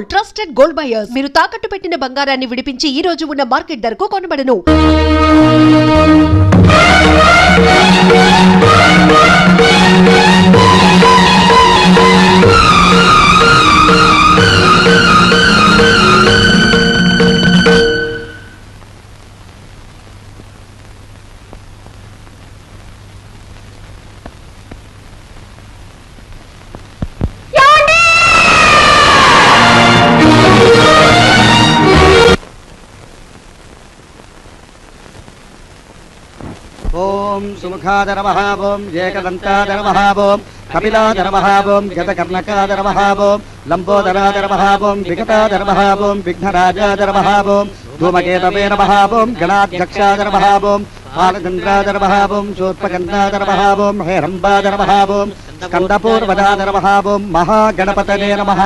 Gold trusted gold buyers. మీరు తాకట్టు పెట్టిన బంగారాన్ని విడిపించి ఈ రోజు ఉన్న మార్కెట్ ధరకు కొనబడను. ओम सुमुखादर महावोम एकदंतादर महावोम कपिलादर महावोम गतकर्णकादर महावोम लंबोदरादर महावोम विगतादर महावोम विघ्नराजादर महावोम धूमकेतवेन महावोम गणाध्यक्षादर महावोम बालचंद्रादर महावोम शूर्पकर्णादर महावोम हेरंबादर महावोम स्कंदपूर्वदादर महावोम महागणपतये नमः।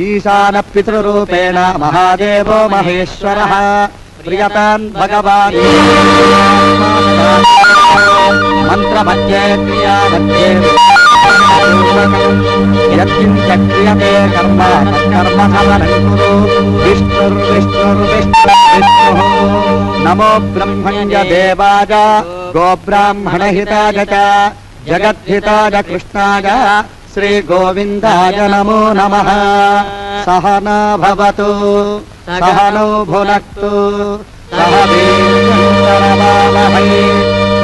ईशान पितृरूपेण महादेवो महेश्वरः प्रियतान् भगवान् मंत्र मध्ये क्रिया मध्ये यत्किं क्रियते कर्म कर्म समनं कुरु विष्णुर्विष्णुर्विष्णुर्विष्णुः। नमो ब्रह्मण्य देवाय गोब्राह्मणहिताय च जगद्धिताय कृष्णाय श्री गोविंदाय नमो नमः। सहना भवतु सहनौ भुनक्तु सह वीर्यं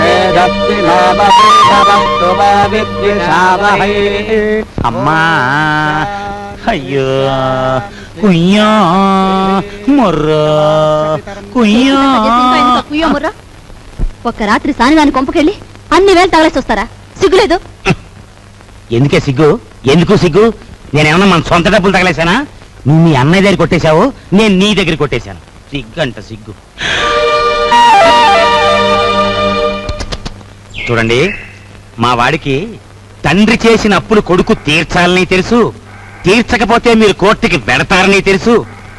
तेजस्विनावधीतमस्तु मा विद्विषावहै। అమ్మా అయ్యో కుయ్యా మొర్రా కుయ్యా మొర్రా. ఒక్క రాత్రి సానిదాని కొంపకెళ్ళి అన్ని వేలు తగలేసి వస్తారా? సిగ్గులేదు? ఎందుకే సిగ్గు? ఎందుకు సిగ్గు? నేనేమన్నా మన సొంత డబ్బులు తగలేసానా? నువ్వు మీ అన్నయ్య దగ్గర కొట్టేశావు, నేను నీ దగ్గర కొట్టేశాను. సిగ్గు అంట సిగ్గు. చూడండి, మా వాడికి తండ్రి చేసిన అప్పులు కొడుకు తీర్చాలని తెలుసు. తీర్చకపోతే మీరు కోర్టుకి వెడతారని తెలుసు.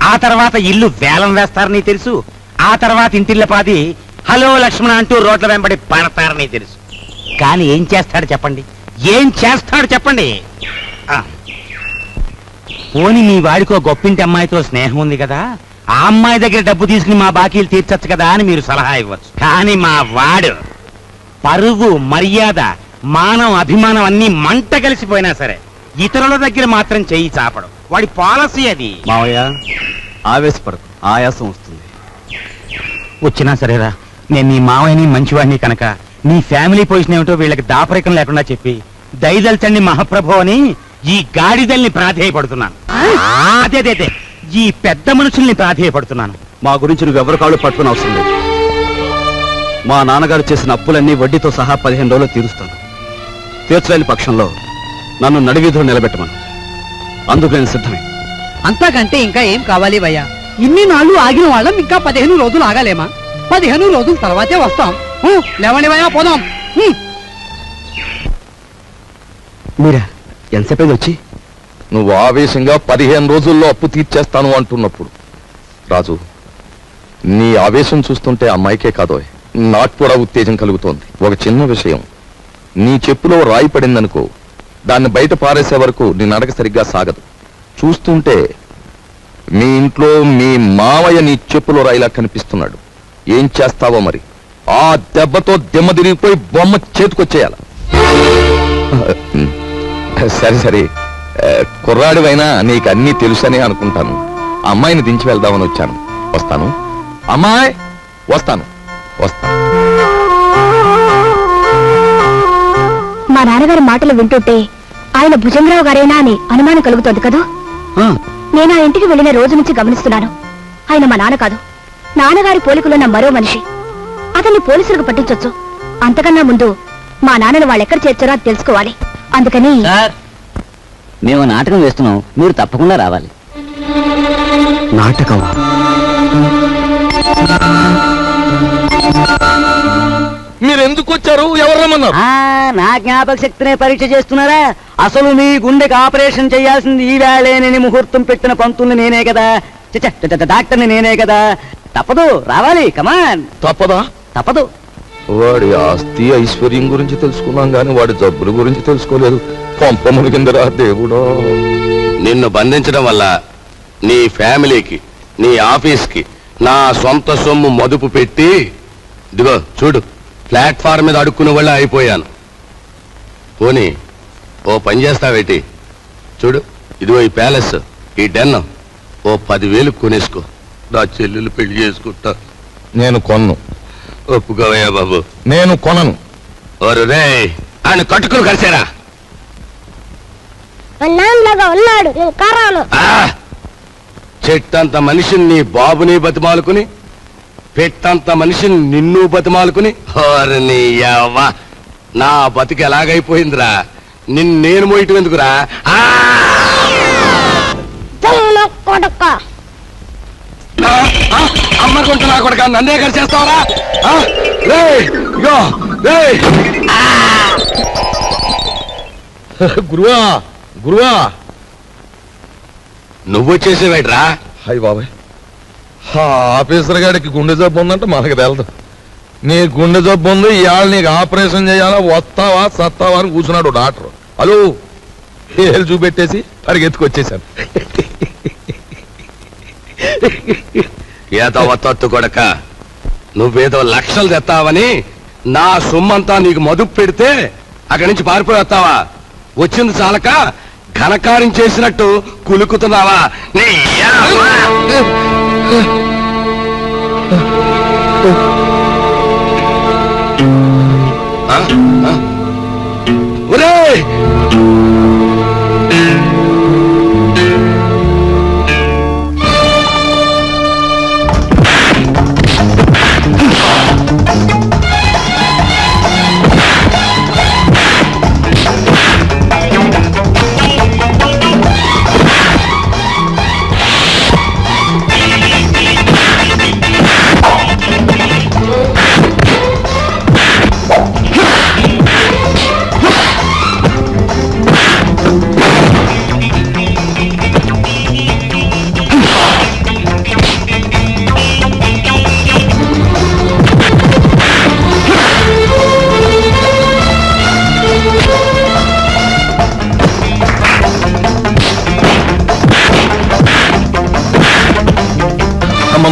ఆ తర్వాత ఇల్లు వేలం వేస్తారని తెలుసు. ఆ తర్వాత ఇంటిల్లపాది హలో లక్ష్మణ అంటూ రోడ్ల వెంబడి పడతారని తెలుసు. కానీ ఏం చేస్తాడు చెప్పండి? ఏం చేస్తాడు చెప్పండి? పోని మీ వాడికో గొప్పింటి అమ్మాయితో స్నేహం ఉంది కదా, ఆ అమ్మాయి దగ్గర డబ్బు తీసుకుని మా బాకీలు తీర్చచ్చు కదా అని మీరు సలహా ఇవ్వచ్చు. కానీ మా వాడు పరువు మర్యాద మానవ అభిమానం అన్ని మంట కలిసిపోయినా సరే ఇతరుల దగ్గర మాత్రం చెయ్యి చాపడం వాడి పాలసీ. అది మావయ్య ఆవేశపడకు, ఆయాసం వస్తుంది. వచ్చినా సరేరా, నేను నీ మావయ్యని మంచివాడిని కనుక నీ ఫ్యామిలీ పొజిషన్ ఏమిటో వీళ్ళకి దాపరికం లేకుండా చెప్పి దయదల్చండి మహాప్రభు అని ఈ గాడిదల్ని ప్రాధేయపడుతున్నాను. అదే ఈ పెద్ద మనుషుల్ని ప్రాధేయపడుతున్నాను. మా గురించి నువ్వెవరి కాళ్ళు పట్టుకుని అవసరం లేదు. మా నాన్నగారు చేసిన అప్పులన్నీ వడ్డీతో సహా 15 రోజులు తీరుస్తాను. తీర్చలేని పక్షంలో నన్ను నడివీధిలో నిలబెట్టమను. అందుకు నేను సిద్ధమే. అంతకంటే ఇంకా ఏం కావాలి భయ్యా? ఇన్ని నాళ్ళు ఆగిన వాళ్ళం ఇంకా 15 రోజులు ఆగలేమా? 15 రోజుల తర్వాతే వస్తాం. లేవండి భయ్యా, పోదాం. మీరా ఎంతసేపు వచ్చి? నువ్వు ఆవేశంగా 15 రోజుల్లో అప్పు తీర్చేస్తాను అంటున్నప్పుడు రాజు, నీ ఆవేశం చూస్తుంటే అమ్మాయికే కాదోయ్, నాకు కూడా ఉత్తేజం కలుగుతోంది. ఒక చిన్న విషయం, నీ చెప్పులో రాయి పడిందనుకో, దాన్ని బయట పారేసే వరకు నీ నడక సరిగ్గా సాగదు. చూస్తుంటే మీ ఇంట్లో మీ మావయ్య నీ చెప్పులో రాయిలా కనిపిస్తున్నాడు. ఏం చేస్తావో మరి? ఆ దెబ్బతో దిమ్మ తిరిగిపోయి బొమ్మ చేతికొచ్చేయాల. సరే సరే, కుర్రాడివైనా నీకు అన్నీ తెలుసనే అనుకుంటాను. అమ్మాయిని దించి వెళ్దామని వచ్చాను. వస్తాను అమ్మాయి, వస్తాను వస్తాను. మా నాన్నగారి మాటలు వింటుంటే ఆయన భుజంగరావు గారేనా అని అనుమానం కలుగుతోంది కదా. నేను ఆ ఇంటికి వెళ్లిన రోజు నుంచి గమనిస్తున్నాను. ఆయన మా నాన్న కాదు, నాన్నగారి పోలికలున్న మరో మనిషి. అతన్ని పోలీసులకు పట్టించొచ్చు. అంతకన్నా ముందు మా నాన్నను వాళ్ళెక్కడ చేర్చారో అది తెలుసుకోవాలి. అందుకని మేము నాటకం వేస్తున్నాం, మీరు తప్పకుండా రావాలి. నాటకమా? మీరెందుకు వచ్చారు? ఎవరు రమ్మన్నారు? నా జ్ఞాపక శక్తినే పరీక్ష చేస్తున్నారా? అసలు మీ గుండెకి ఆపరేషన్ చేయాల్సింది ఈ వేళేనని ముహూర్తం పెట్టిన పంతుల్ని నేనే కదా, డాక్టర్ని నేనే కదా. తప్పదు, రావాలి. కమాన్. తప్పదా? తప్పదు. వాడి ఆస్తి ఐశ్వర్యం గురించి తెలుసుకున్నాం గాని వాడి జబ్బుల గురించి తెలుసుకోలేదు. పంప మునిగిందిరా దేవుడా. నిన్ను బంధించడం వల్ల నీ ఫ్యామిలీకి, నీ ఆఫీస్కి నా సొంత సొమ్ము మదుపు పెట్టి, ఇదిగో చూడు, ప్లాట్ఫామ్ మీద అడుక్కునే వాళ్ళ అయిపోయాను. పోనీ ఓ పని చేస్తావేటి, చూడు, ఇదిగో ఈ ప్యాలెస్, ఈ డెన్ ఓ 10,000 కొనేసుకో. నా చెల్లెలు పెళ్లి చేసుకుంటా. నేను కొన్ను. ఒప్పుకోవయ్యా బాబు. నేను కొనను. ఓరు రే, ఆయన కట్టుకుని కలిసారా? ఉన్నాడు చెట్టంత మనిషిని నీ బాబుని బతిమాలుకుని, పెట్టంత మనిషిని నిన్ను బతిమాలుకుని, ఓరని యవ్వ, నా బతికి ఎలాగైపోయిందిరా. నేను మోయటం ఎందుకురా? అమ్మ కొంట నా కొడుక, నన్నే కలిసేస్తావరా? గురువా, గురువా, నువ్వు వచ్చేసేవేట్రా? హాయ్ బాబాయ్, ఆఫీసర్ గారికి గుండె జబ్బు ఉందంటే మనకు తెలదు. నీ గుండె జబ్బు ఉంది, ఇవాళ నీకు ఆపరేషన్ చేయాలా, వస్తావా సత్తావా అని కూర్చున్నాడు డాక్టర్. హలో, ఏళ్ళు చూపెట్టేసి పరిగెత్తుకొచ్చేసాను. ఏదో వత్తొత్తు కొడక, నువ్వేదో లక్షలు తెస్తావని నా సొమ్మంతా నీకు మదుపు పెడితే అక్కడి నుంచి పారిపోయి వస్తావా? వచ్చింది చాలక ఘనకార్యం చేసినట్టు కులుకుతున్నావా? నీ ఒరేయ్,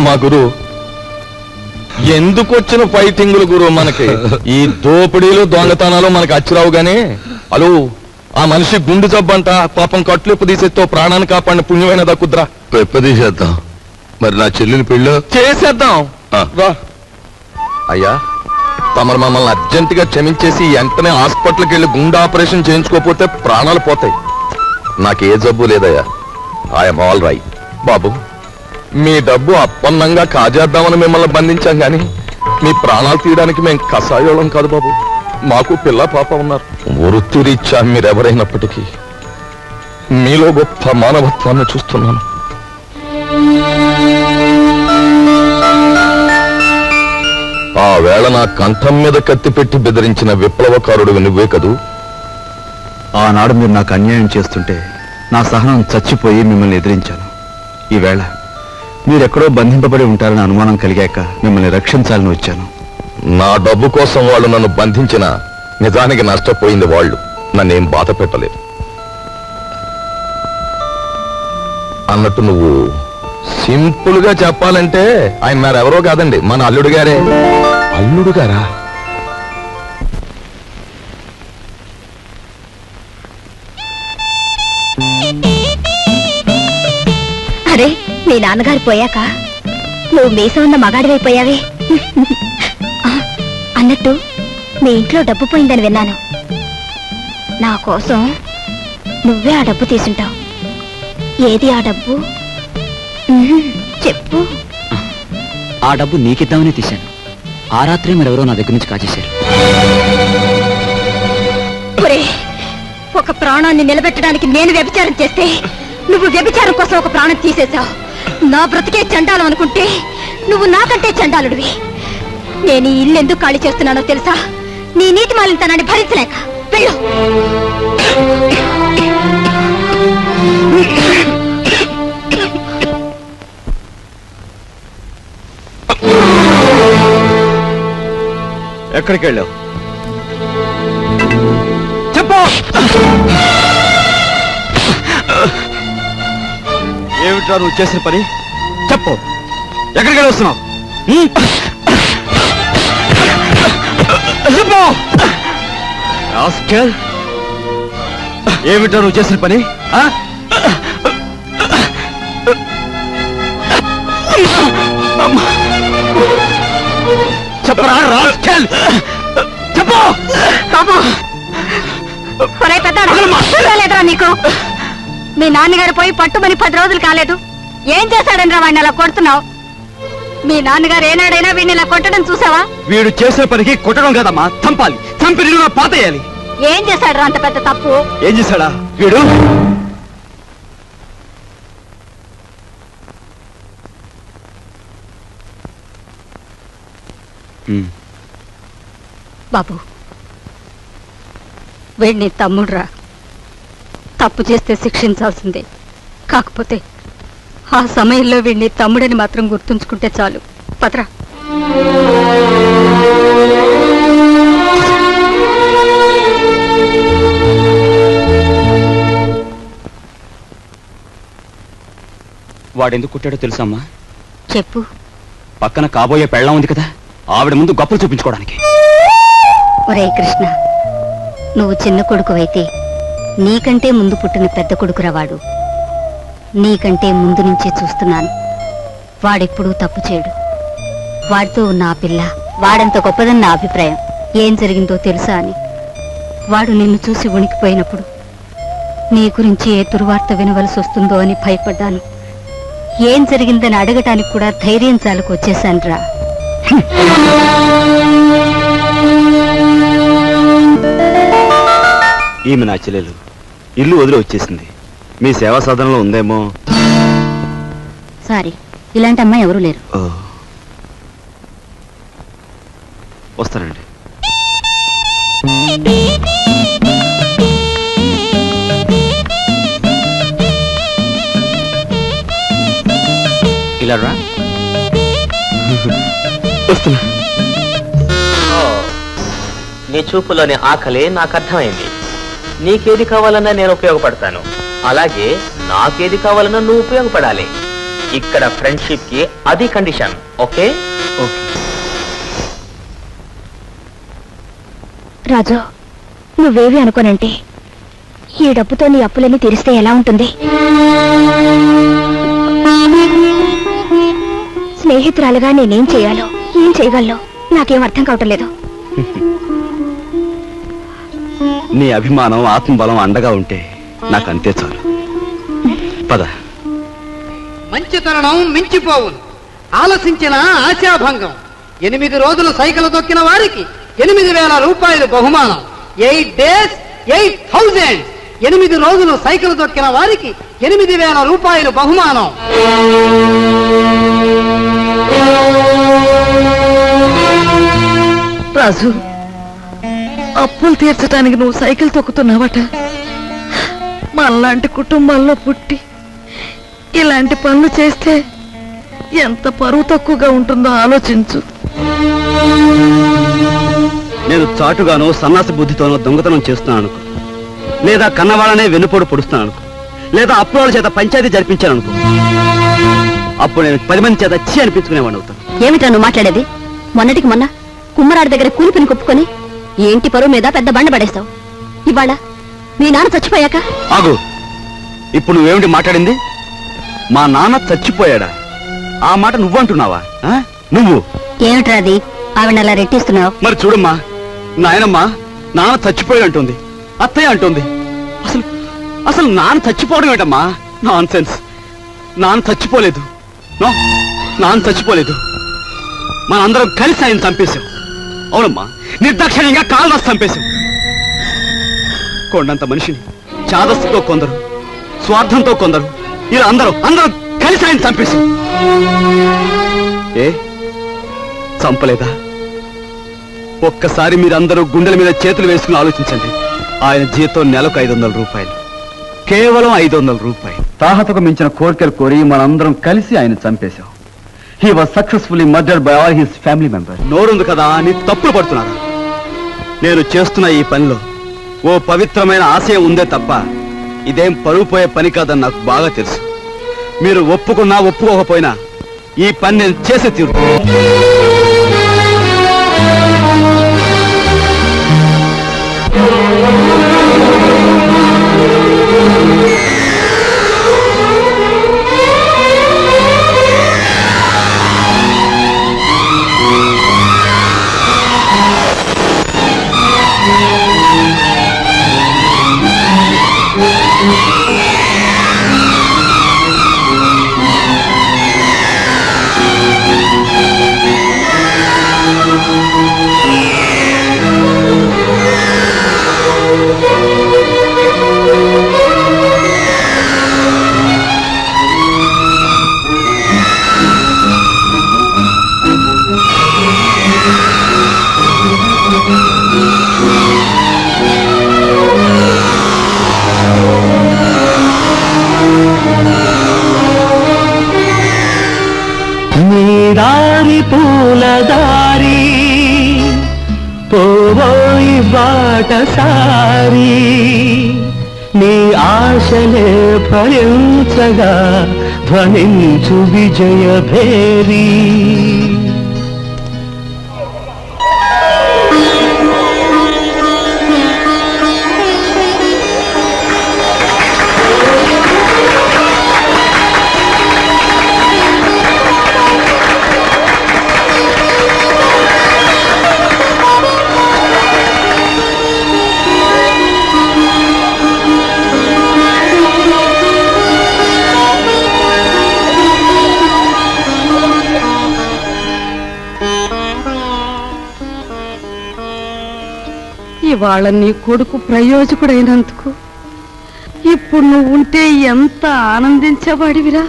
మా గురు, ఎందుకు వచ్చిన ఫైటింగులు గురు? మనకి ఈ దోపిడీలు దొంగతనాలు మనకి అచ్చిరావు గానీ, అలో, ఆ మనిషి గుండె జబ్బంట, పాపం కట్లెప్పు తీసేతో ప్రాణాన్ని కాపాడిన పుణ్యమైన దక్కుద్రా. తీసేద్దాం. మరి నా చెల్లెలు పెళ్ళి చేసేద్దాం. అయ్యా, తమరు మమ్మల్ని అర్జెంటుగా క్షమించేసి వెంటనే హాస్పిటల్కి వెళ్ళి గుండె ఆపరేషన్ చేయించుకోకపోతే ప్రాణాలు పోతాయి. నాకే జబ్బు లేదయ్యా, ఐఎమ్ ఆల్ రైట్. బాబు, మీ డబ్బు అప్పన్నంగా కాజేద్దామని మిమ్మల్ని బంధించాం గాని మీ ప్రాణాలు తీయడానికి మేము కషాయోళం కాదు బాబు. మాకు పిల్ల పాప ఉన్నారు. వృత్తిరీత్యా మీరెవరైనప్పటికీ మీలో గొప్ప మానవత్వాన్ని చూస్తున్నాను. ఆ వేళ నా కంఠం మీద కత్తి పెట్టి బెదిరించిన విప్లవకారుడు నువ్వే కదూ? ఆనాడు మీరు నాకు అన్యాయం చేస్తుంటే నా సహనం చచ్చిపోయి మిమ్మల్ని ఎదిరించాను. ఈవేళ మీరెక్కడో బంధింపబడి ఉంటారని అనుమానం కలిగాక మిమ్మల్ని రక్షించాలని వచ్చాను. నా డబ్బు కోసం వాళ్ళు నన్ను బంధించిన, నిజానికి నష్టపోయింది వాళ్ళు, నన్నేం బాధ పెట్టలేదు. అన్నట్టు నువ్వు సింపుల్ గా చెప్పాలంటే ఆయన మరెవరో కాదండి, మన అల్లుడు గారే. అల్లుడు గారా? అరే, మీ నాన్నగారు పోయాక నువ్వు మీసం ఉన్న మగాడివైపోయావే. అన్నట్టు మీ ఇంట్లో డబ్బు పోయిందని విన్నాను. నా కోసం నువ్వే ఆ డబ్బు తీసుంటావు. ఏది ఆ డబ్బు? చెప్పు. ఆ డబ్బు నీకిద్దామని తీశాను. ఆ రాత్రి మరెవరో నా దగ్గర నుంచి కాజేశారు. ఒక ప్రాణాన్ని నిలబెట్టడానికి నేను వ్యభిచారం చేస్తే నువ్వు వ్యభిచారం కోసం ఒక ప్రాణం తీసేశావు. నా బ్రతికే చండాలం అనుకుంటే నువ్వు నాకంటే చండాలుడివి. నేను ఈ ఇల్లు ఎందుకు ఖాళీ చేస్తున్నానో తెలుసా? నీ నీతి మాలినతనాన్ని భరించలేక. వెళ్ళు. ఎక్కడికి వెళ్ళావు? చెప్పు. ఏమిట్రా నువ్వు చేసిన పని? చెప్పు, ఎక్కడికి వస్తున్నావు? చెప్పు. ఏమిట్రా నువ్వు చేసిన పని? చెప్పరా రాస్కెల్, చెప్పు. పెద్దలేదురా నీకు? మీ నాన్నగారు పోయి పట్టుమని 10 రోజులు కాలేదు. ఏం చేశాడనరా వాడిని అలా కొడుతున్నావు? మీ నాన్నగారు ఏనాడైనా వీడిని ఇలా కొట్టడం చూసావా? వీడు చేసిన పనికి కొట్టడం కదమ్మా, చంపాలి. చంపి నిలువుగా పాతేయాలి. ఏం చేశాడు అంత పెద్ద తప్పు? ఏం చేశాడా వీడు? బాబు, వీడిని తమ్ముడురా. తప్పు చేస్తే శిక్షించాల్సిందే. కాకపోతే ఆ సమయంలో వీడిని తమ్ముడని మాత్రం గుర్తుంచుకుంటే చాలు. పత్రా. వాడెందుకు కుట్టాడో తెలుసమ్మా? చెప్పు. పక్కన కాబోయే పెళ్ళం ఉంది కదా, ఆవిడ ముందు గొప్పలు చూపించుకోవడానికి. ఒరే కృష్ణ, నువ్వు చిన్న కొడుకువైతే నీకంటే ముందు పుట్టిన పెద్ద కొడుకురా వాడు. నీకంటే ముందు నుంచే చూస్తున్నాను. వాడెప్పుడూ తప్పు చేయడు. వాడితో ఉన్న ఆ పిల్ల వాడంత గొప్పదని నా అభిప్రాయం. ఏం జరిగిందో తెలుసా అని. వాడు నిన్ను చూసి వణికిపోయినప్పుడు నీ గురించి ఏ దుర్వార్త వినవలసి వస్తుందో అని భయపడ్డాను. ఏం జరిగిందని అడగటానికి కూడా ధైర్యం చాలకు వచ్చేశానురా. ఈమె నా చెల్లెలు ఇల్లు వదిలి వచ్చేసింది. మీ సేవా సాధనలో ఉందేమో. సారీ, ఇలాంటి అమ్మాయి ఎవరూ లేరు. వస్తానండి. ఇలా రా. వస్తున్నా. నీ చూపులోని ఆకలి నాకు అర్థమైంది. నీకేది కావాలన్నా నేను ఉపయోగపడతాను, అలాగే నాకేది కావాలన్నా నువ్వు ఉపయోగపడాలి. ఇక్కడ ఫ్రెండ్షిప్ కి అది కండిషన్. ఓకే? ఓకే. రాజు, నువ్వేవి అనుకోనంటే ఈ డబ్బుతో నీ అప్పులన్నీ తీరిస్తే ఎలా ఉంటుంది? స్నేహితురాలుగా నేనేం చేయాలో, ఏం చేయగలను నాకేం అర్థం కావటం లేదు. నీ అభిమానం, ఆత్మబలం అండగా ఉంటే నాకు అంతే చాలు. పద. మంచి తరుణం మించిపోవును, ఆలసించిన ఆశాభంగం. 8 రోజులు సైకిల్ తొక్కిన వారికి 8,000 రూపాయలు బహుమానం. 8 days 8,000. 8 రోజులు సైకిల్ తొక్కిన వారికి 8,000 రూపాయలు బహుమానం. రాజు, అప్పులు తీర్చడానికి నువ్వు సైకిల్ తొక్కుతున్నావట. మనలాంటి కుటుంబాల్లో పుట్టి ఇలాంటి పనులు చేస్తే ఎంత పరువు తక్కువగా ఉంటుందో ఆలోచించు. నేను చాటుగానో సన్నాసి బుద్ధితోనో దొంగతనం చేస్తున్నాను అనుకో, లేదా కన్నవాళ్ళనే వెన్నుపోడు పొడుస్తున్నాను అనుకో, లేదా అప్పుల చేత పంచాయతీ జరిపించాను అనుకో, అప్పుడు నేను 10 మంది చేత చీ అనిపించుకునేవాడిని అవుతాను. ఏమిటా నువ్వు మాట్లాడేది? మొన్నటికి మొన్న కుమ్మరాడి దగ్గర కూలిపిని కొప్పుకొని ఏంటి పరువు మీద పెద్ద బండ పడేస్తావు. ఇవాళ మీ నాన్న చచ్చిపోయాక. ఆగు, ఇప్పుడు నువ్వేమిటి మాట్లాడింది? మా నాన్న చచ్చిపోయాడా? ఆ మాట నువ్వంటున్నావా? నువ్వు ఏమిట్రాది ఆవిడ అలా రెట్టిస్తున్నావు? మరి చూడమ్మా, నాయనమ్మా నాన్న చచ్చిపోయాడు అంటుంది, అత్తయ్య అంటుంది. అసలు అసలు నాన్న చచ్చిపోవడం ఏంటమ్మా? Non sense. నాన్న చచ్చిపోలేదు. నాన్న చచ్చిపోలేదు. మనందరం కలిసి ఆయన చంపేశాం. అవునమ్మా, నిర్దాక్షిణ్యంగా కాలు రాసి చంపేశాం. కొండంత మనిషిని చాదస్తుతో కొందరు, స్వార్థంతో కొందరు, ఇలా అందరూ కలిసి ఆయన చంపేశాం. ఏ చంపలేదా? ఒక్కసారి మీరందరూ గుండెల మీద చేతులు వేసుకుని ఆలోచించండి. ఆయన జీతం నెలకు 500 రూపాయలు, కేవలం 500 రూపాయలు. తాహతకు మించిన కోరికలు కోరి మనందరం కలిసి ఆయన చంపేశాం. He was successfully murdered by all his family members. నోరుంది కదా అని తప్పులు పడుతున్నారు. నేను చేస్తున్న ఈ పనిలో ఓ పవిత్రమైన ఆశయం ఉందే తప్ప ఇదేం పరువు పోయే పని కాదని నాకు బాగా తెలుసు. మీరు ఒప్పుకున్నా ఒప్పుకోకపోయినా ఈ పని నేను చేసి తీరు. దారి పూలదారి పోవోయి బాటసారి నీ ఆశలే ఫలించగా ధ్వనించు విజయ భేరీ. ఇవాళ నీ కొడుకు ప్రయోజకుడైనందుకు ఇప్పుడు నువ్వు ఉంటే ఎంత ఆనందించబడివిరా.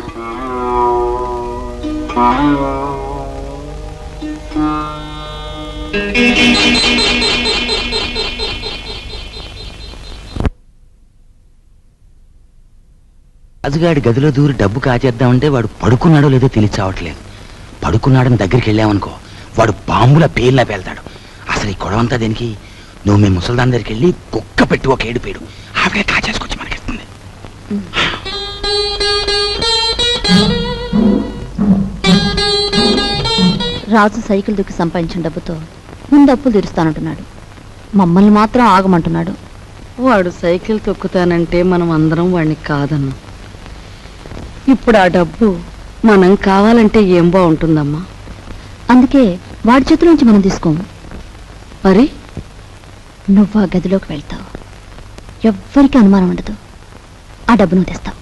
రాజుగాడి గదిలో దూరి డబ్బు కాచేద్దామంటే వాడు పడుకున్నాడో లేదో తెలియచావట్లేదు. పడుకున్నాడని దగ్గరికి వెళ్ళామనుకో వాడు బాంబుల పేర్లా పేల్తాడు. అసలు ఈ గొడవంతా దేనికి? నువ్వు మీ ముసల్దాన్ దగ్గరికి వెళ్ళి కుక్క పెట్టి ఒక ఏడుపేడు ఆవిడే కాచేసుకొచ్చి మనకిస్తుంది. రాజు సైకిల్ దుక్కి సంపాదించిన డబ్బుతో ముందు అప్పులు తీరుస్తానంటున్నాడు. మమ్మల్ని మాత్రం ఆగమంటున్నాడు. వాడు సైకిల్ తొక్కుతానంటే మనం అందరం వాడిని కాదన్నాం. ఇప్పుడు ఆ డబ్బు మనం కావాలంటే ఏం బాగుంటుందమ్మా? అందుకే వాడి చేతుల నుంచి మనం తీసుకోము. మరి నువ్వు ఆ గదిలోకి వెళ్తావు, ఎవ్వరికి అనుమానం ఉండదు. ఆ డబ్బు నువ్వు తెస్తావు.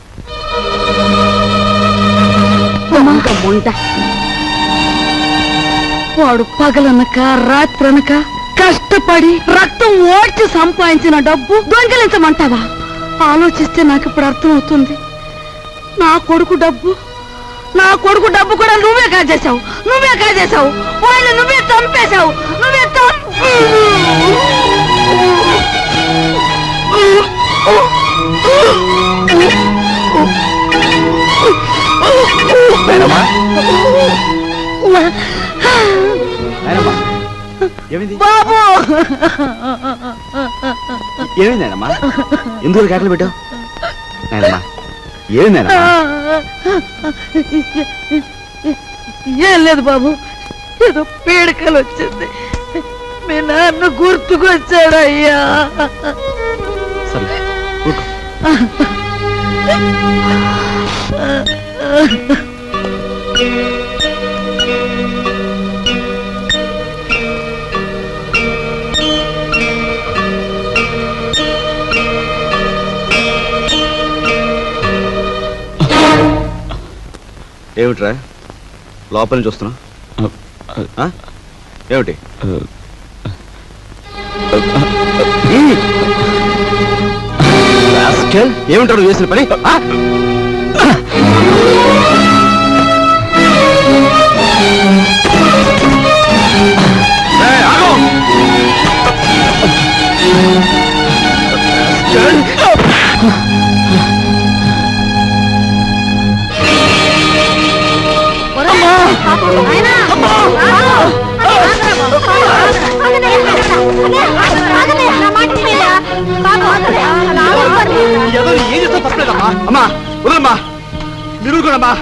వాడు పగలనక రాత్రనక కష్టపడి రక్తం ఓడ్చి సంపాదించిన డబ్బు దొంగిలించమంటావా? ఆలోచిస్తే నాకు ఇప్పుడు అర్థమవుతుంది. నా కొడుకు డబ్బు కూడా నువ్వే కాజేశావు. వాళ్ళు నువ్వే చంపేశావు. బాబు ఏమైందమ్మా? ఎందుకు కేకలు పెట్టావు? నాయనమ్మా ఏమైందమ్మా? ఏం లేదు బాబు, ఏదో పీడకలు వచ్చింది. మీ నాన్న గుర్తుకొచ్చాడయ్యా. సరే ఏమిట్రా లోపల నుంచి వస్తున్నా? ఏమిటి ఏమిటాడు చేసిన పని? మీరు కూడా బా.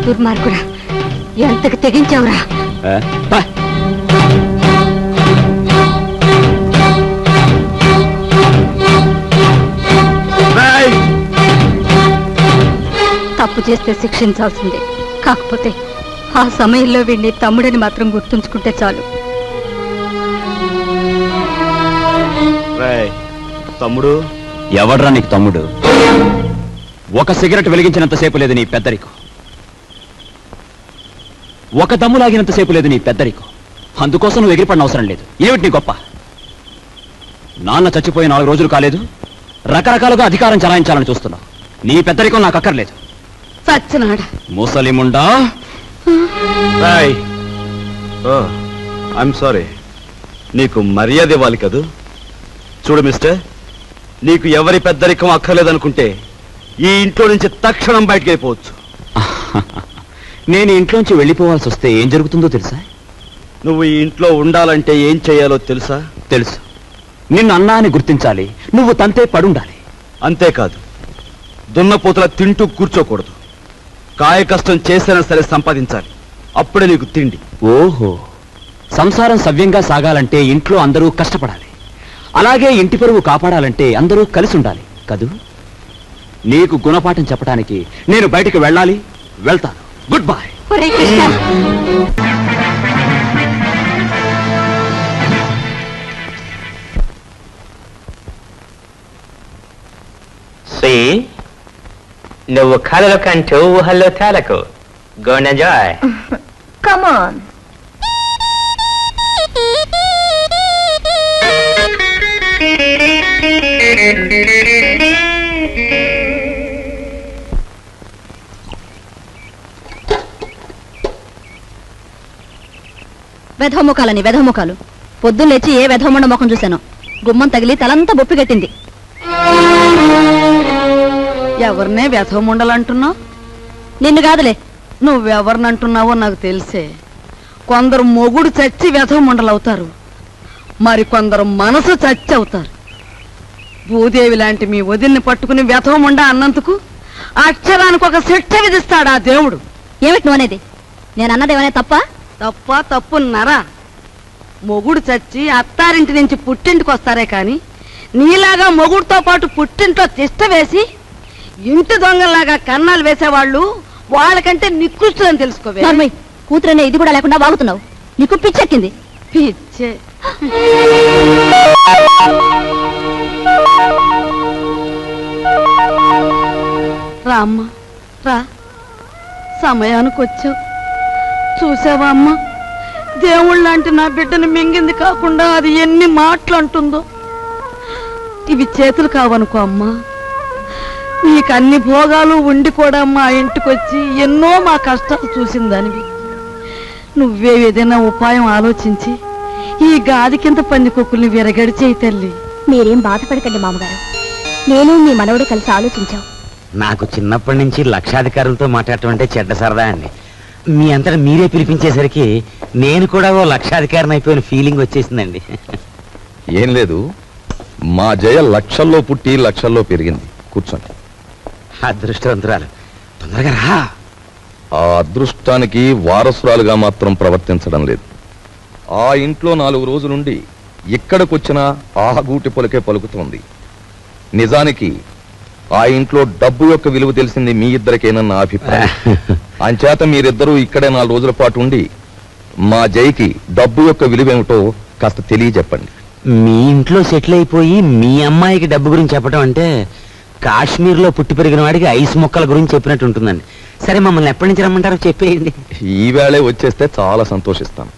దుర్మార్గుడా, ఎంతకు తెగించావురా? తప్పు చేస్తే శిక్షించాల్సిందే. కాకపోతే ఆ సమయంలో వీడిని తమ్ముడని మాత్రం గుర్తుంచుకుంటే చాలు. తమ్ముడు ఎవడ్రా నీకు తమ్ముడు? ఒక సిగరెట్ వెలిగించినంతసేపు లేదు నీ పెద్దరికం, ఒక దమ్ము లాగినంతసేపు లేదు నీ పెద్దరికం. అందుకోసం నువ్వు ఎగిరిపడిన అవసరం లేదు. ఏమిటి నీ గొప్ప? నాన్న చచ్చిపోయి 4 రోజులు కాలేదు, రకరకాలుగా అధికారం చలాయించాలని చూస్తున్నావు. నీ పెద్దరికం నాకు అక్కర్లేదు. సచ్చినాడా ముసలిముండా. ఐఎమ్ సారీ, నీకు మర్యాద ఇవ్వాలి కదూ. చూడు మిస్టర్, నీకు ఎవరి పెద్దరికం అక్కర్లేదనుకుంటే ఈ ఇంట్లో నుంచి తక్షణం బయటకు వెళ్ళిపోవచ్చు. నేను ఇంట్లోంచి వెళ్ళిపోవాల్సి వస్తే ఏం జరుగుతుందో తెలుసా? నువ్వు ఈ ఇంట్లో ఉండాలంటే ఏం చేయాలో తెలుసా? తెలుసు. నిన్ను అన్నా అని గుర్తించాలి, నువ్వు తంతే పడుండాలి. అంతేకాదు, దున్నపోతులా తింటూ కూర్చోకూడదు. కాయ కష్టం చేసినా సరే సంపాదించాలి, అప్పుడే నీకు తిండి. ఓహో, సంసారం సవ్యంగా సాగాలంటే ఇంట్లో అందరూ కష్టపడాలి, అలాగే ఇంటి పరువు కాపాడాలంటే అందరూ కలిసి ఉండాలి కదూ. నీకు గుణపాఠం చెప్పడానికి నేను బయటికి వెళ్ళాలి, వెళ్తాను. Good bye. నువ్వు కళలు కంటూ ఊహల్లో తేలకు. Go and enjoy. Come on. వెధముఖాలని వెధముఖాలు. పొద్దున్నేచి ఏ వెధమండ ముఖం చూశాను. గుమ్మం తగిలి తలంతా బొప్పి కట్టింది. ఎవరినే వ్యధముండలంటున్నావు? నిన్ను కాదులే. నువ్వెవరినంటున్నావో నాకు తెలిసే. కొందరు మొగుడు చచ్చి వ్యధముండలవుతారు, మరి కొందరు మనసు చచ్చి అవుతారు. భూదేవి లాంటి మీ వదిన్ని పట్టుకుని వ్యధముండ అన్నందుకు అక్షరానికి ఒక శిక్ష విధిస్తాడా దేవుడు. ఏమిటి నువ్వు అనేది? నేను అన్నదేమనే తప్ప? తప్పున్నారా? మొగుడు చచ్చి అత్తారింటి నుంచి పుట్టింటికి వస్తారే కాని నీలాగా మొగుడుతో పాటు పుట్టింట్లో తిష్ట వేసి ఇంటి దొంగల్లాగా కన్నాలు వేసేవాళ్ళు వాళ్ళకంటే నికృష్టులని తెలుసుకోవే. కూతురనే ఇది కూడా లేకుండా వాగుతున్నావు. నీకు పిచ్చెక్కింది. పిచ్చే. రా అమ్మా రా, సమయానికి వచ్చావు. చూసావా అమ్మా, దేవుళ్ళంటే నా బిడ్డను మింగింది కాకుండా అది ఎన్ని మాటలు అంటుందో. ఇవి చేతులు కావనుకో అమ్మా, నీకు అన్ని భోగాలు ఉండి కూడా మా ఇంటికొచ్చి ఎన్నో మా కష్టాలు చూసిందానివి. నువ్వే ఏదైనా ఉపాయం ఆలోచించి ఈ గాది కింద పందికొక్కుల్ని విరగడిచేయి తల్లి. మీరేం బాధపడకండి మామగారు, నేను మీ మనవడు కలిసి ఆలోచించాం. నాకు చిన్నప్పటి నుంచి లక్షాధికారులతో మాట్లాడటం అంటే చెడ్డ సరదా అండి. మీ అంతటా మీరే పిలిపించేసరికి నేను కూడా ఓ లక్షాధికారిని అయిపోయిన ఫీలింగ్ వచ్చేసిందండి. ఏం లేదు, మా జయ లక్షల్లో పుట్టి లక్షల్లో పెరిగింది. కూర్చోండి. అదృష్టవంతురాలు, తొందరగా రా. ఆ అదృష్టానికి వారసురాలుగా మాత్రం ప్రవర్తించడం లేదు. ఆ ఇంట్లో 4 రోజులుండి ఇక్కడికొచ్చినా ఆహగూటి పలుకే పలుకుతోంది. నిజానికి ఆ ఇంట్లో డబ్బు యొక్క విలువ తెలిసింది మీ ఇద్దరికేనన్న అభిప్రాయం. అంచేత మీరిద్దరూ ఇక్కడే 4 రోజుల పాటు ఉండి మా జైకి డబ్బు యొక్క విలువేమిటో కాస్త తెలియజెప్పండి. మీ ఇంట్లో సెటిల్ అయిపోయి మీ అమ్మాయికి డబ్బు గురించి చెప్పడం అంటే కాశ్మీర్లో పుట్టి పెరిగిన వాడికి ఐస్ మొక్కల గురించి చెప్పినట్టు ఉంటుందండి. సరే, మమ్మల్ని ఎప్పటి నుంచి రమ్మంటారో చెప్పేయండి. ఈవేళే వచ్చేస్తే చాలా సంతోషిస్తాను.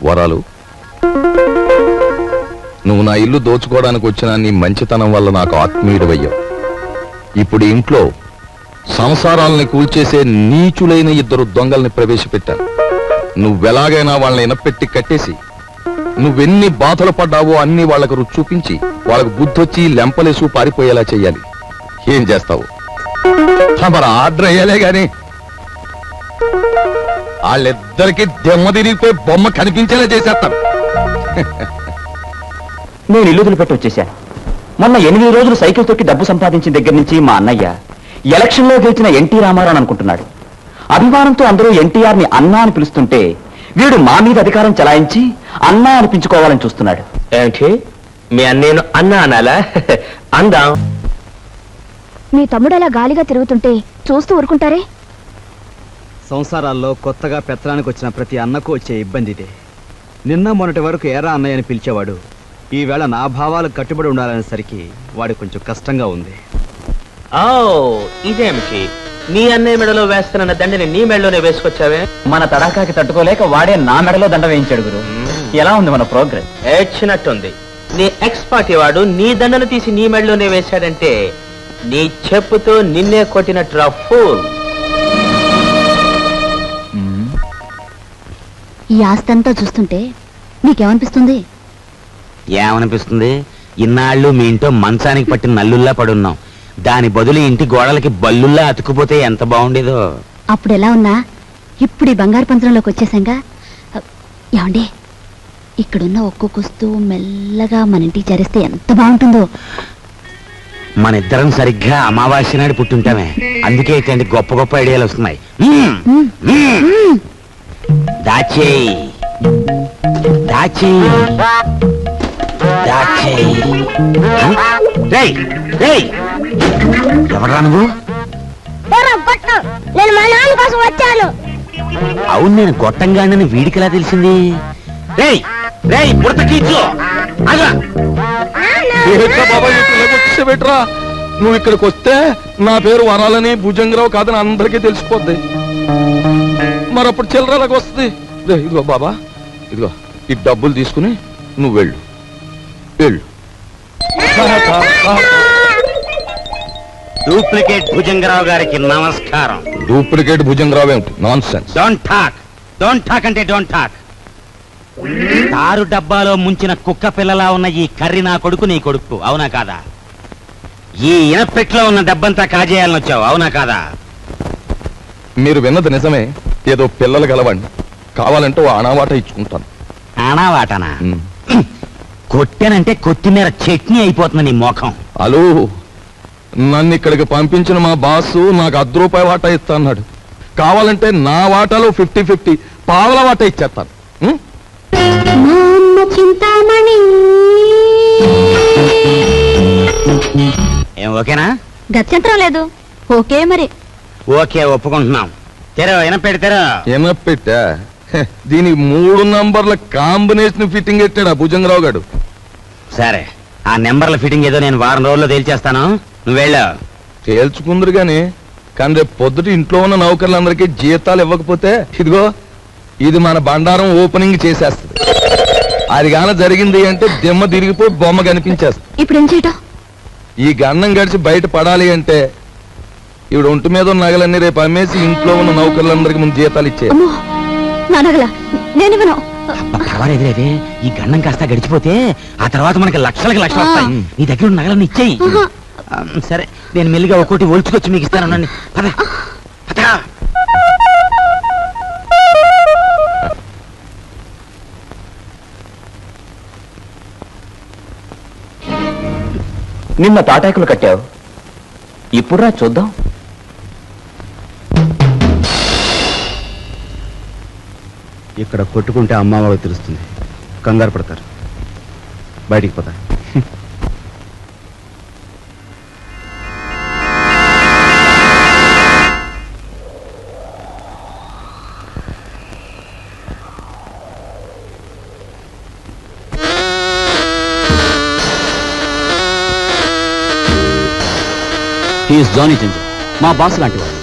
వరాలు, నువ్వు నా ఇల్లు దోచుకోవడానికి వచ్చిన నీ మంచితనం వల్ల నాకు ఆత్మీయుడవయ్యావు. ఇప్పుడు ఇంట్లో సంసారాల్ని కూల్చేసే నీచులైన ఇద్దరు దొంగల్ని ప్రవేశపెట్టాను. నువ్వెలాగైనా వాళ్ళని ఇనపెట్టి కట్టేసి నువ్వెన్ని బాధలు పడ్డావో అన్ని వాళ్లకు రుచి చూపించి వాళ్ళకు బుద్ధొచ్చి లెంపలేసు పారిపోయేలా చెయ్యాలి. ఏం చేస్తావు? మరి ఆర్డర్ అయ్యాలే గాని వాళ్ళిద్దరికి దెమ్మ తిరిగిపోయి బొమ్మ కనిపించేలా చేసేస్తాను. నేను ఇల్లు వదిలిపెట్టి వచ్చేశాను. మొన్న 8 రోజులు సైకిల్ తొక్కి డబ్బు సంపాదించిన దగ్గర నుంచి మా అన్నయ్య ఎలక్షన్లో గెలిచిన ఎన్టీ రామారావు అనుకుంటున్నాడు. అభిమానంతో అందరూ ఎన్టీఆర్ ని అన్నా అని పిలుస్తుంటే వీడు మా మీద అధికారం చలాయించి అన్నా అనిపించుకోవాలని చూస్తున్నాడు. ఏంటి మీ అన్నేను అన్నా అనాలా? అందాం. మీ తమ్ముడు అలా గాలిగా తిరుగుతుంటే చూస్తూ ఊరుకుంటారే? సంసారాల్లో కొత్తగా పెత్తనానికి వచ్చిన ప్రతి అన్నకు వచ్చే ఇబ్బంది ఇదే. నిన్న మొన్నటి వరకు ఏరా అన్నయ్య అని పిలిచేవాడు. ఈవేళ నా భావాలకు కట్టుబడి ఉండాలనేసరికి వాడి కొంచెం కష్టంగా ఉంది. ఓ ఇదేమిటి, నీ అన్నయ్య మెడలో వేస్తానన్న దండని నీ మెడలోనే వేసుకొచ్చావే? మన తడాకాకి తట్టుకోలేక వాడే నా మెడలో దండ వేయించాడు గురు. ఎలా ఉంది మన ప్రోగ్రెస్? ఏడ్చినట్టుంది. నీ ఎక్స్ పార్టీ వాడు నీ దండను తీసి నీ మెడలోనే వేశాడంటే నీ చెప్పుతో నిన్నే కొట్టినట్టు ఫూల్. ఈ ఆస్తంతా చూస్తుంటే నీకేమనిపిస్తుంది? ఏమనిపిస్తుంది? ఇన్నాళ్ళు మీ ఇంట్లో మంచానికి పట్టిన నల్లుల్లా పడున్నాం. దాని బదులు ఇంటి గోడలకి బల్లుల్లా అతుక్కుపోతే ఎంత బాగుండేదో. అప్పుడు ఎలా ఉన్నా ఇప్పుడు ఈ బంగారు పంత్రంలోకి వచ్చేసాంగా. ఏమండి, ఇక్కడున్న ఒక్కొక్క వస్తువు మెల్లగా మన ఇంటికి చేరిస్తే ఎంత బాగుంటుందో. మన ఇద్దరం సరిగ్గా అమావాస్య నాడు పుట్టుంటామే. అందుకే ఇట్లాంటి గొప్ప గొప్ప ఐడియాలు వస్తున్నాయి. దాచేయి దాచేయి దాచేయి. ఎవరా నువ్వు? నేను మా నాన్న కోసం వచ్చాను. అవును, నేను గొట్టంగానని వీడికిలా తెలిసింది? పెట్టరా, నువ్వు ఇక్కడికి వస్తే నా పేరు వరాలని భుజంగరావు కాదని అందరికీ తెలిసిపోద్ది. మరప్పుడు చిల్లరలాగా వస్తుంది. ఇదిగో బాబా, ఇదిగో ఈ డబ్బులు తీసుకుని నువ్వు వెళ్ళు వెళ్ళు. డూప్లికేట్ భుజంగరావు గారికి నమస్కారం. డూప్లికేట్ భుజంగరావు ఏమిటి? Non sense. డోంట్ టాక్ అంటే డోంట్ టాక్. తారు డబ్బాలో ముంచిన కుక్క పిల్లలా ఉన్న ఈ కర్రి నా కొడుకు నీ కొడుకు, అవునా కాదా? ఈ ఇనపెట్లో ఉన్న డబ్బంతా కాజేయాలని వచ్చావు, అవునా కాదా? మీరు విన్నది నిజమే. ఏదో పిల్లలు గలవండి, కావాలంటే ఓ ఆనావాట ఇచ్చుకుంటాను. ఆనావాటనా? కొట్టానంటే కొత్తిమీర చట్నీ అయిపోతుంది నీ మోఖం. హలో, నన్ను ఇక్కడికి పంపించిన మా బాసు నాకు ₹10 వాటా ఇస్తా అన్నాడు. కావాలంటే నా వాటాలో 50-50 పావల వాటా ఇచ్చేస్తాను. ఏం ఓకేనా? గత్యంతరం లేదు. ఓకే మరి. ఓకే, ఒప్పుకుంటున్నాం. తెరో ఎనపెడతారో. ఎనపెట్టా? దీనికి 3 నంబర్ల కాంబినేషన్ ఫిట్టింగ్ పెట్టాడా భుజంగరావు గారు. సరే, ఆ నెంబర్ల ఫిట్టింగ్ ఏదో నేను వారం రోజుల్లో తేల్చేస్తాను, నువ్వు వెళ్ళు. తేల్చుకుందరు గాని, కానీ రేపు పొద్దుట ఇంట్లో ఉన్న నౌకర్లందరికీ జీతాలు ఇవ్వకపోతే ఇదిగో ఇది మన బండారం ఓపెనింగ్ చేసేస్తుంది. అది గాన జరిగింది అంటే దిమ్మ తిరిగిపోయి బొమ్మ కనిపించేస్తుంది. ఇప్పుడు ఏం చేయటం? ఈ గన్నం గడిచి బయట పడాలి అంటే ఇవిడ ఒంటి మీద ఉన్న నగలన్నీ రేపు అమ్మేసి ఇంట్లో ఉన్న నౌకర్లందరికీ ముందు జీతాలు ఇచ్చే. పర్వాలేదులేదే, ఈ గన్నం కాస్త గడిచిపోతే ఆ తర్వాత మనకి లక్షలకి లక్షలు వస్తాయి. నీ దగ్గర ఉన్న నగలన్నీ ఇచ్చేయి. సరే, నేను మెల్లిగా ఒక్కోటి ఒలుచుకొచ్చి మీకు ఇస్తాను. పద పద. నిన్న తాటాకులు కట్టావు, ఇప్పుడురా చూద్దాం. ఇక్కడ కొట్టుకుంటే అమ్మ వాళ్ళకి తెలుస్తుంది, కంగారు పడతారు, బయటికి పోతారు. హీఈస్ జానీ జింజర్, మా బాస్ లాంటి వాడు.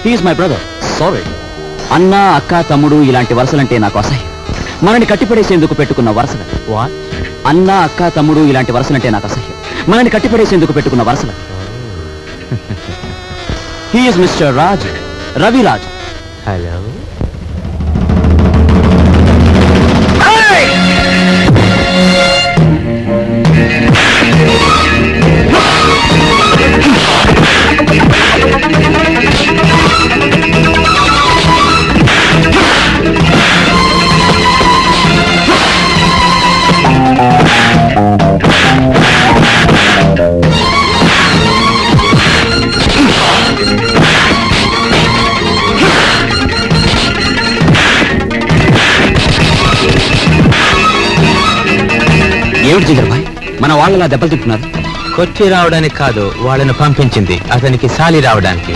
He's my brother. సారీ. అన్న, అక్క, తమ్ముడు ఇలాంటి వరుసలంటే నాకు అసహ్యం. మనని కట్టిపడేసేందుకు పెట్టుకున్న వరుసలు. అన్న, అక్క, తమ్ముడు ఇలాంటి వరుసలంటే నాకు అసహ్యం. మనని కట్టిపడేసేందుకు పెట్టుకున్న వరుసలు. He is mister Raj, Raviraj. Hello. ఏమిటి జిగర్భాయ్, మన వాళ్ళలా దెబ్బలు తింటున్నారు? కొట్టి రావడానికి కాదు, వాళ్ళని పంపించింది అతనికి సాలి రావడానికి.